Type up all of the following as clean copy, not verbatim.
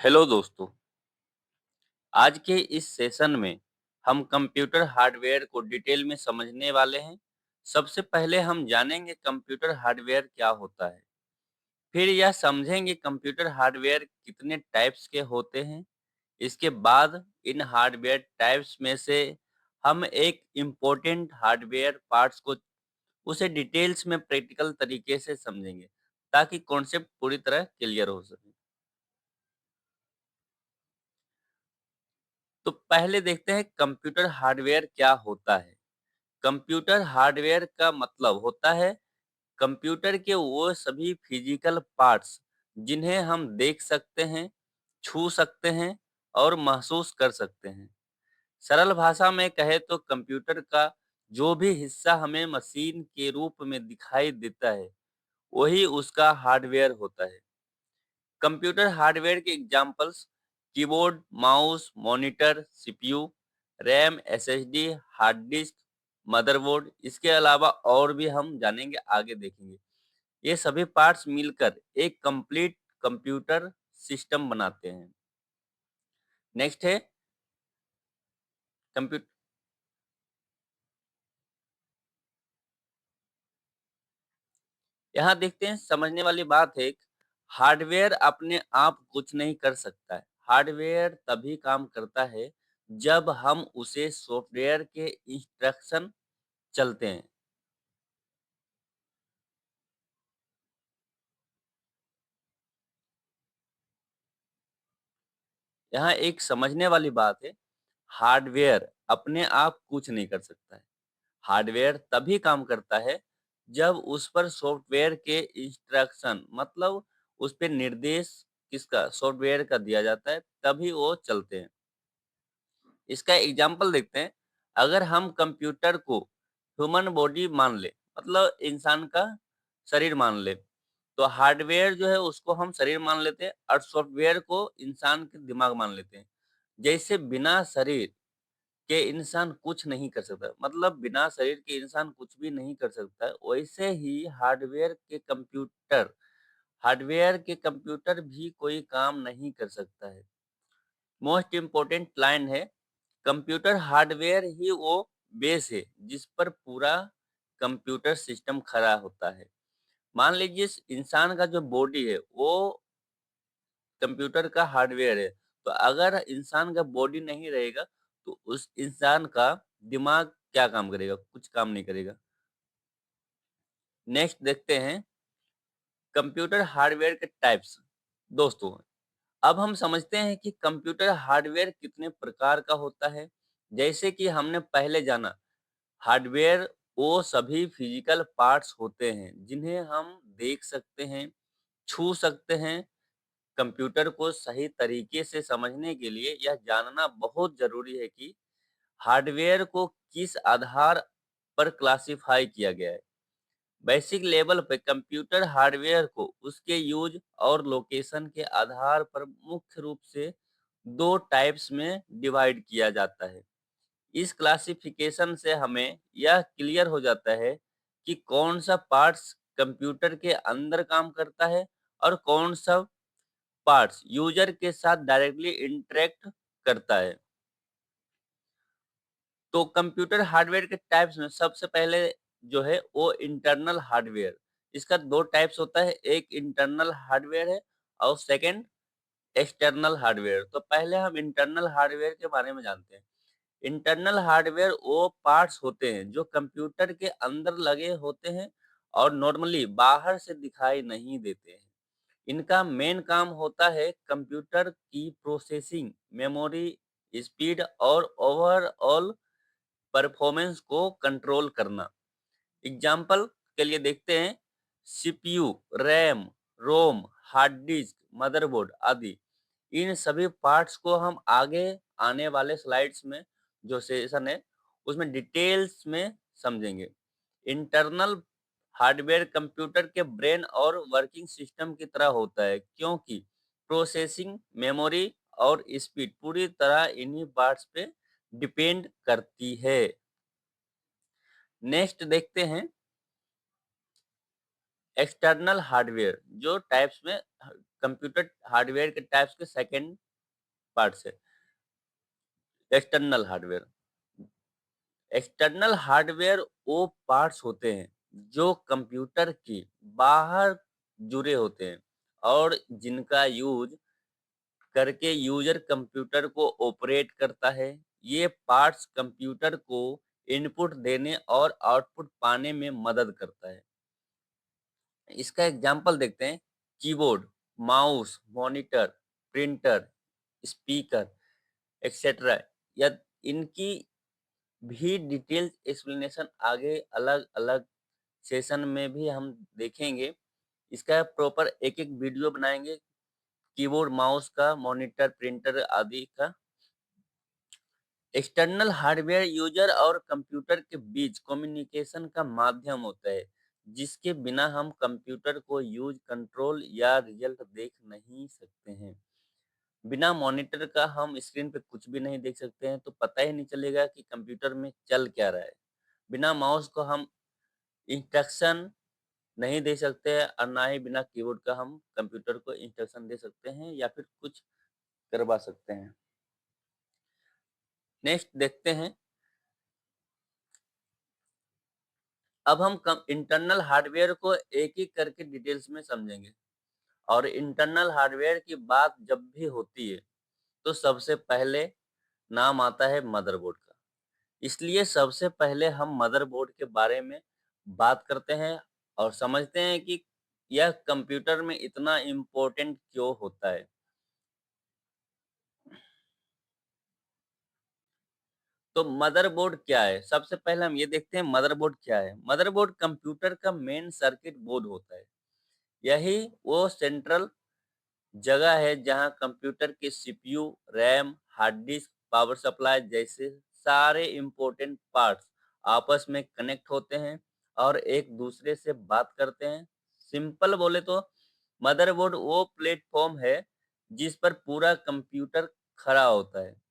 Hello दोस्तों, आज के इस सेशन में हम कंप्यूटर हार्डवेयर को डिटेल में समझने वाले हैं। सबसे पहले हम जानेंगे कंप्यूटर हार्डवेयर क्या होता है। फिर यह समझेंगे कंप्यूटर हार्डवेयर कितने टाइप्स के होते हैं। इसके बाद इन हार्डवेयर टाइप्स में से हम एक इम्पोर्टेंट हार्डवेयर पार्ट्स को उसे डिटेल्स में प्रैक्टिकल तरीके से समझेंगे ताकि कॉन्सेप्ट पूरी तरह क्लियर हो सके। तो पहले देखते हैं कंप्यूटर हार्डवेयर क्या होता है। कंप्यूटर हार्डवेयर का मतलब होता है कंप्यूटर के वो सभी फिजिकल पार्ट्स जिन्हें हम देख सकते हैं, छू सकते हैं और महसूस कर सकते हैं। सरल भाषा में कहे तो कंप्यूटर का जो भी हिस्सा हमें मशीन के रूप में दिखाई देता है, वही उसका हार्डवेयर होता है। कंप्यूटर हार्डवेयर के examples keyboard, mouse, monitor, CPU, RAM, SSD, hard disk, motherboard. इसके अलावा और भी हम जानेंगे, आगे देखेंगे। ये सभी पार्ट्स मिलकर एक कंप्लीट कंप्यूटर सिस्टम बनाते हैं। नेक्स्ट है कंप्यूटर। यहाँ देखते हैं, समझने वाली बात है, हार्डवेयर अपने आप कुछ नहीं कर सकता है। हार्डवेयर तभी काम करता है जब हम उसे सॉफ्टवेयर के इंस्ट्रक्शन चलते हैं। यहाँ एक समझने वाली बात है, हार्डवेयर अपने आप कुछ नहीं कर सकता है। हार्डवेयर तभी काम करता है जब उस पर सॉफ्टवेयर के इंस्ट्रक्शन मतलब उस पे निर्देश किसका सॉफ्टवेयर का दिया जाता है, तभी वो चलते हैं। इसका एग्जांपल देखते हैं। अगर हम कंप्यूटर को ह्यूमन बॉडी मान ले, मतलब इंसान का शरीर मान ले, तो हार्डवेयर जो है उसको हम शरीर मान लेते हैं और सॉफ्टवेयर को इंसान के दिमाग मान लेते हैं। जैसे बिना शरीर के इंसान कुछ नहीं कर सकता, मतलब बिना शरीर के इंसान कुछ भी नहीं कर सकता है, वैसे ही हार्डवेयर के कंप्यूटर भी कोई काम नहीं कर सकता है। मोस्ट इम्पोर्टेंट लाइन है, कंप्यूटर हार्डवेयर ही वो बेस है जिस पर पूरा कंप्यूटर सिस्टम खड़ा होता है। मान लीजिए इस इंसान का जो बॉडी है वो कंप्यूटर का हार्डवेयर है, तो अगर इंसान का बॉडी नहीं रहेगा तो उस इंसान का दिमाग क्या काम करेगा? कुछ काम नहीं करेगा। नेक्स्ट देखते हैं कंप्यूटर हार्डवेयर के टाइप्स। दोस्तों, अब हम समझते हैं कि कंप्यूटर हार्डवेयर कितने प्रकार का होता है। जैसे कि हमने पहले जाना, हार्डवेयर वो सभी फिजिकल पार्ट्स होते हैं जिन्हें हम देख सकते हैं, छू सकते हैं। कंप्यूटर को सही तरीके से समझने के लिए यह जानना बहुत जरूरी है कि हार्डवेयर को किस आधार पर क्लासिफाई किया गया है। बेसिक लेवल पे कंप्यूटर हार्डवेयर को उसके यूज और लोकेशन के आधार पर मुख्य रूप से दो टाइप्स में डिवाइड किया जाता है। इस क्लासिफिकेशन से हमें यह क्लियर हो जाता है कि कौन सा पार्ट्स कंप्यूटर के अंदर काम करता है और कौन सा पार्ट्स यूजर के साथ डायरेक्टली इंटरेक्ट करता है। तो कंप्यूटर हार्डवेयर के टाइप्स में सबसे पहले जो है वो इंटरनल हार्डवेयर। इसका दो टाइप्स होता है, एक इंटरनल हार्डवेयर है और सेकंड एक्सटर्नल हार्डवेयर। तो पहले हम इंटरनल हार्डवेयर के बारे में जानते हैं। इंटरनल हार्डवेयर वो पार्ट्स होते हैं जो कंप्यूटर के अंदर लगे होते हैं और नॉर्मली बाहर से दिखाई नहीं देते हैं। इनका मेन काम होता है कंप्यूटर की प्रोसेसिंग, मेमोरी, स्पीड और ओवरऑल परफॉर्मेंस को कंट्रोल करना। एग्जाम्पल के लिए देखते हैं, सीपीयू, रैम, रोम, हार्ड डिस्क, मदरबोर्ड आदि। इन सभी पार्ट्स को हम आगे आने वाले स्लाइड्स में जो सेशन है उसमें डिटेल्स में समझेंगे। इंटरनल हार्डवेयर कंप्यूटर के ब्रेन और वर्किंग सिस्टम की तरह होता है क्योंकि प्रोसेसिंग, मेमोरी और स्पीड पूरी तरह इन्हीं पार्ट्स पे डिपेंड करती है। नेक्स्ट देखते हैं एक्सटर्नल हार्डवेयर जो टाइप्स में कंप्यूटर हार्डवेयर के टाइप्स के सेकंड पार्ट से। External hardware. एक्सटर्नल हार्डवेयर वो पार्ट्स होते हैं जो कंप्यूटर के बाहर जुड़े होते हैं और जिनका यूज करके यूजर कंप्यूटर को ऑपरेट करता है। ये पार्ट्स कंप्यूटर को इनपुट देने और आउटपुट पाने में मदद करता है। इसका एग्जांपल देखते हैं। Keyboard, mouse, monitor, printer, speaker etcetera. या इनकी भी डिटेल्स एक्सप्लेनेशन आगे अलग-अलग सेशन में भी हम देखेंगे। इसका प्रॉपर एक-एक वीडियो बनाएँगे कीबोर्ड, माउस का, मॉनिटर, प्रिंटर आदि का। एक्सटर्नल हार्डवेयर यूजर और कंप्यूटर के बीच कम्युनिकेशन का माध्यम होता है, जिसके बिना हम कंप्यूटर को यूज, कंट्रोल या रिजल्ट देख नहीं सकते हैं। बिना मॉनिटर का हम स्क्रीन पे कुछ भी नहीं देख सकते हैं, तो पता ही नहीं चलेगा कि कंप्यूटर में चल क्या रहा है। बिना माउस को हम इंस्ट्रक्शन नहीं दे सकते हैं और ना ही बिना कीबोर्ड का हम कंप्यूटर को इंस्ट्रक्शन दे सकते हैं या फिर कुछ करवा सकते हैं। नेक्स्ट देखते हैं। अब हम इंटरनल हार्डवेयर को एक-एक करके डिटेल्स में समझेंगे। और इंटरनल हार्डवेयर की बात जब भी होती है, तो सबसे पहले नाम आता है मदरबोर्ड का। इसलिए सबसे पहले हम मदरबोर्ड के बारे में बात करते हैं और समझते हैं कि यह कंप्यूटर में इतना इम्पोर्टेंट क्यों होता है। तो मदरबोर्ड क्या है? सबसे पहले हम ये देखते हैं मदरबोर्ड क्या है? मदरबोर्ड कंप्यूटर का मेन सर्किट बोर्ड होता है। यही वो सेंट्रल जगह है जहां कंप्यूटर के CPU, RAM, hard disk, power supply जैसे सारे इम्पोर्टेंट पार्ट्स आपस में कनेक्ट होते हैं और एक दूसरे से बात करते हैं। सिंपल बोले तो मदरबोर्ड वो प्लेटफॉर्म है जिस पर पूरा कंप्यूटर खड़ा होता है।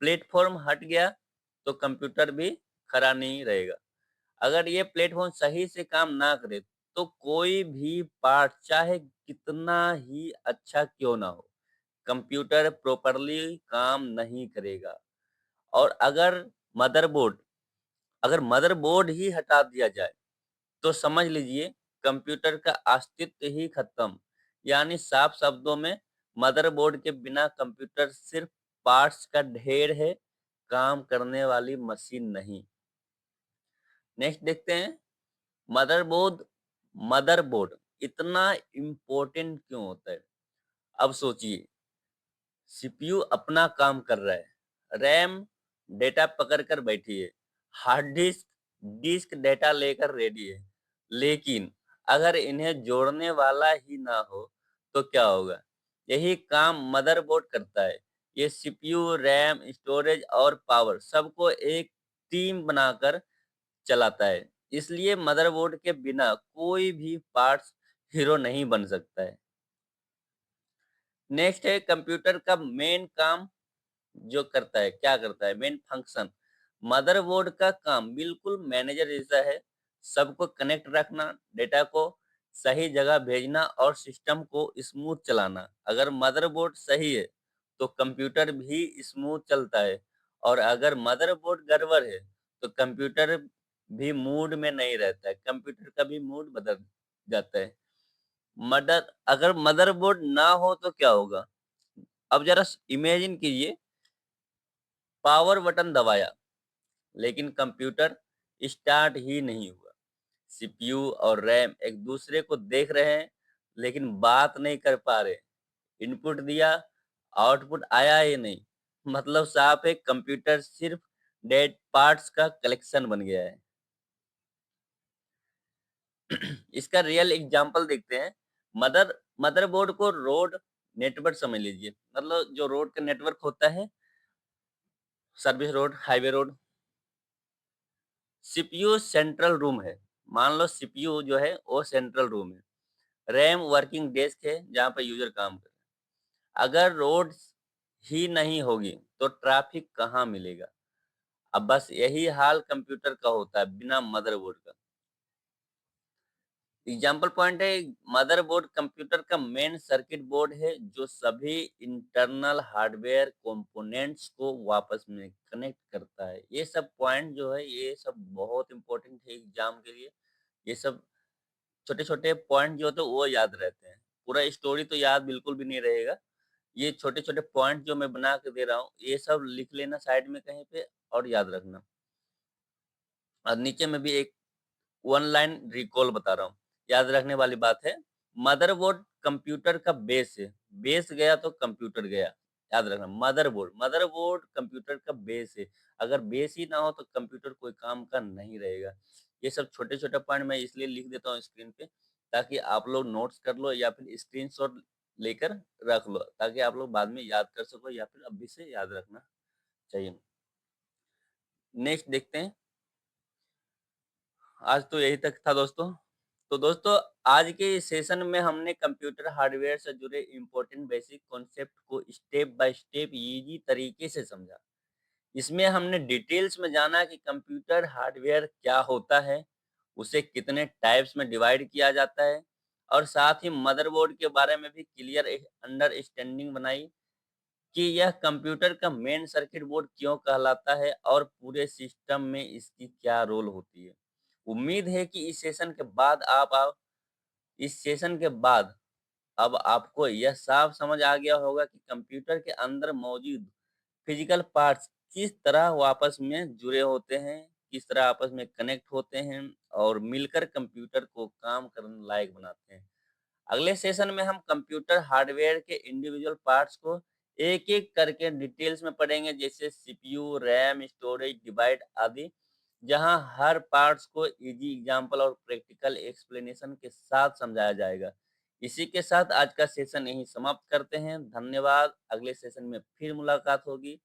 प्लेटफॉर्म हट गया तो कंप्यूटर भी खड़ा नहीं रहेगा। अगर ये प्लेटफॉर्म सही से काम ना करे तो कोई भी पार्ट चाहे कितना ही अच्छा क्यों ना हो, कंप्यूटर प्रॉपरली काम नहीं करेगा। और मदरबोर्ड अगर मदरबोर्ड ही हटा दिया जाए तो समझ लीजिए कंप्यूटर का अस्तित्व ही खत्म। यानी साफ शब्दों में मदरबोर्ड के बिना कंप्यूटर सिर्फ पार्ट्स का ढेर है, काम करने वाली मशीन नहीं। नेक्स्ट देखते हैं। मदरबोर्ड मदरबोर्ड इतना इम्पोर्टेंट क्यों होता है? अब सोचिए, सीपीयू अपना काम कर रहा है, रैम डेटा पकड़ कर बैठी है, हार्ड डिस्क डिस्क डेटा लेकर रेडी है। लेकिन अगर इन्हें जोड़ने वाला ही ना हो तो क्या होगा? यही काम मदरबोर्ड करता है। ये सीपीयू, रैम, स्टोरेज और पावर सबको एक टीम बनाकर चलाता है। इसलिए मदरबोर्ड के बिना कोई भी पार्ट्स हीरो नहीं बन सकता है। नेक्स्ट है कंप्यूटर का मेन काम जो करता है, क्या करता है? Main function. मदरबोर्ड का काम बिल्कुल मैनेजर जैसा है। सबको कनेक्ट रखना, डेटा को सही जगह भेजना और सिस्टम को स्मूथ चलाना। अगर मदरबोर्ड सही है, तो कंप्यूटर भी स्मूथ चलता है और अगर मदरबोर्ड गड़बड़ है, तो कंप्यूटर भी मूड में नहीं रहता है। कंप्यूटर का भी मूड बदल जाता है। अगर मदरबोर्ड ना हो तो क्या होगा? अब ज़रा इमेजिन कीजिए, पावर बटन दबाया, लेकिन कंप्यूटर स्टार्ट ही नहीं हुआ। सीपीयू और रैम एक दूसरे को देख रहे हैं, लेकिन बात नहीं कर पा रहे। इनपुट दिया, आउटपुट आया ही नहीं। मतलब साफ है, कंप्यूटर सिर्फ डेड पार्ट्स का कलेक्शन बन गया है। इसका रियल एग्जांपल देखते हैं। मदरबोर्ड को रोड नेटवर्क समझ लीजिए। मतलब जो रोड का नेटवर्क होता है, service road, highway road. CPU central room है। मान लो सीपीयू जो है वो सेंट्रल रूम है। रैम वर्किंग डेस्क है जहाँ पे यूजर काम करे। अगर रोड ही नहीं होगी तो ट्रैफिक कहाँ मिलेगा? अब बस यही हाल कंप्यूटर का होता है बिना मदरबोर्ड का। एग्जाम्पल पॉइंट है, मदरबोर्ड कंप्यूटर का मेन सर्किट बोर्ड है जो सभी इंटरनल हार्डवेयर कंपोनेंट्स को वापस में कनेक्ट करता है। ये सब पॉइंट जो है ये सब बहुत इंपॉर्टेंट है एग्जाम के लिए। ये सब छोटे-छोटे पॉइंट जो होते हैं वो याद रहते हैं। पूरा स्टोरी तो याद बिल्कुल भी नहीं रहेगा। ये छोटे-छोटे पॉइंट जो मैं बना के दे रहा हूँ, ये सब लिख लेना साइड में कहीं पे और याद रखना। और नीचे में भी एक वन लाइन रिकॉल बता रहा हूँ, याद रखने वाली बात है। मदरबोर्ड कंप्यूटर का बेस है, बेस गया तो कंप्यूटर गया, याद रखना। मदरबोर्ड मदरबोर्ड कंप्यूटर का बेस है, अगर बेस ही ना हो तो कंप्यूटर कोई काम का नहीं रहेगा। ये सब छोटे-छोटे पॉइंट मैं इसलिए लिख देता हूँ स्क्रीन पे, ताकि आप लोग नोट्स कर लो या फिर स्क्रीनशॉट लेकर रख लो, ताकि आप लोग बाद में याद कर सको या फिर अभी से याद रखना चाहिए। नेक्स्ट देखते हैं। आज तो यही तक था दोस्तों। तो दोस्तों, आज के इस सेशन में हमने कंप्यूटर हार्डवेयर से जुड़े इम्पोर्टेंट बेसिक कॉन्सेप्ट को स्टेप बाय स्टेप ईज़ी तरीके से समझा। इसमें हमने डिटेल्स में जाना कि कंप्यूटर हार्डवेयर क्या होता है, उसे कितने टाइप्स में डिवाइड किया जाता है और साथ ही मदरबोर्ड के बारे में भी क्लियर अंडरस्टैंडिंग बनाई कि यह कंप्यूटर का मेन सर्किट बोर्ड क्यों कहलाता है और पूरे सिस्टम में इसकी क्या रोल होती है। उम्मीद है कि इस सेशन के बाद अब आपको यह साफ समझ आ गया होगा कि कंप्यूटर के अंदर मौजूद फिजिकल पार्ट्स किस तरह आपस में जुड़े होते हैं, किस तरह आपस में कनेक्ट होते हैं और मिलकर कंप्यूटर को काम करने लायक बनाते हैं। अगले सेशन में हम कंप्यूटर हार्डवेयर के इंडिविजुअल पार्ट्स को एक-एक करके डिटेल्स में पढ़ेंगे, जैसे सीपीयू, रैम, स्टोरेज, डिवाइड आदि, जहां हर पार्ट्स को इजी एग्जांपल और प्रैक्टिकल एक्सप्लेनेशन के साथ समझाया जाएगा। इसी के साथ आज का सेशन यहीं समाप्त करते हैं। धन्यवाद। अगले सेशन में फिर मुलाकात होगी।